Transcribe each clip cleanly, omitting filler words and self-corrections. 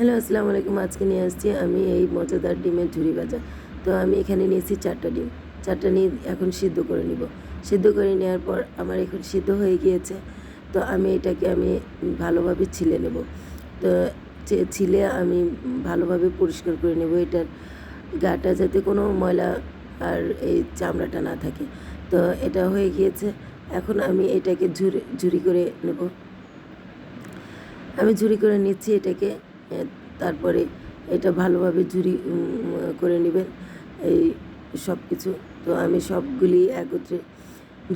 Hello, আসসালামু আলাইকুম। আজকে নিয়ে আসছি আমি এই মজাদার ডিমের ঝুরি ভাজা। তো আমি এখানে নিয়েছি 4টা ডিম। 4টা নিয়ে এখন সিদ্ধ করে নিব। সিদ্ধ করে নেওয়ার পর আমার এখন সিদ্ধ হয়ে গিয়েছে। তো আমি এটাকে ভালোভাবে ছিলে নেব। তো ছিলে আমি ভালোভাবে পরিষ্কার করে নেব। এটার গাটা যাতে কোনো ময়লা আর এই চামড়াটা না থাকে। তো এটা হয়ে গিয়েছে। এখন আমি এটাকে ঝুরি করে নেব। আমি ঝুরি করে নিচ্ছি এটাকে। তারপরে এটা ভালোভাবে ঝুরি করে নেবেন এই সব কিছু। তো আমি সবগুলি একত্রে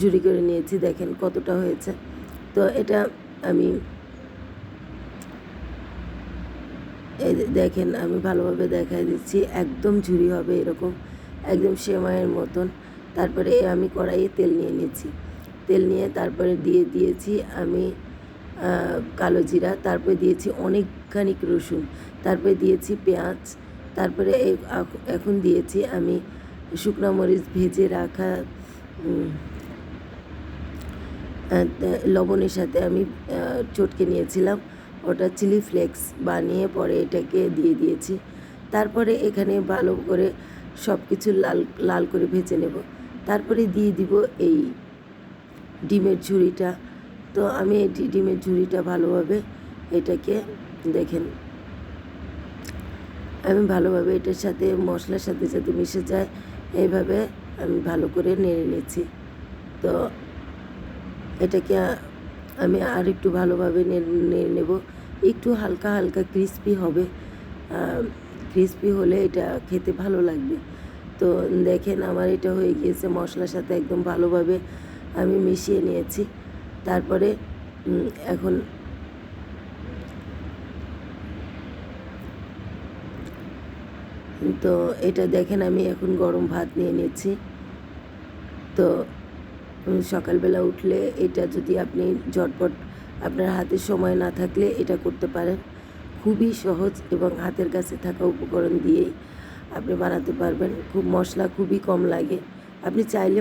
ঝুরি করে নিয়েছি, দেখেন কতটা হয়েছে। তো এটা আমি এই দেখেন আমি ভালোভাবে দেখাই দিচ্ছি, একদম ঝুরি হবে এরকম, একদম সেমাইয়ের মতন। তারপরে আমি কড়াইয়ে তেল নিয়ে নিচ্ছি। তেল নিয়ে তারপরে দিয়েছি আমি কালো জিরা, তারপরে দিয়েছি অনেকখানি রসুন, তারপরে দিয়েছি পেঁয়াজ, তারপরে এখন দিয়েছি আমি শুকনো মরিচ ভেজে রাখা লবণের সাথে আমি চটকে নিয়েছিলাম, ওটা চিলি ফ্লেক্স বানিয়ে পরে এটাকে দিয়ে দিয়েছি। তারপরে এখানে ভালো করে সব কিছু লাল লাল করে ভেজে নেব। তারপরে দিয়ে দিব এই ডিমের ঝুড়িটা। তো আমি এই ডিমের ঝুড়িটা ভালোভাবে এটাকে দেখেন আমি ভালোভাবে এটার সাথে মশলার সাথে যাতে মিশে যায় এইভাবে আমি ভালো করে নেড়ে নিচ্ছি। তো এটাকে আমি আর একটু ভালোভাবে নেড়ে নেব, একটু হালকা হালকা ক্রিস্পি হবে। ক্রিস্পি হলে এটা খেতে ভালো লাগবে। তো দেখেন আমার এটা হয়ে গিয়েছে, মশলার সাথে একদম ভালোভাবে আমি মিশিয়ে নিয়েছি। তারপরে এখন তো এটা দেখেন আমি এখন গরম ভাত নিয়ে নিচ্ছি। তো সকালবেলা উঠলে এটা যদি আপনি ঝটপট, আপনার হাতে সময় না থাকলে এটা করতে পারেন। খুবই সহজ এবং হাতের কাছে থাকা উপকরণ দিয়েই আপনি বানাতে পারবেন। মশলা খুবই কম লাগে। আপনি চাইলে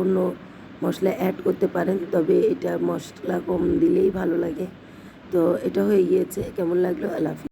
অন্য মশলা অ্যাড করতে পারেন, তবে এটা মশলা কম দিলেই ভালো লাগে। তো এটা হয়ে গিয়েছে। কেমন লাগলো? আল্লাহ হাফেজ।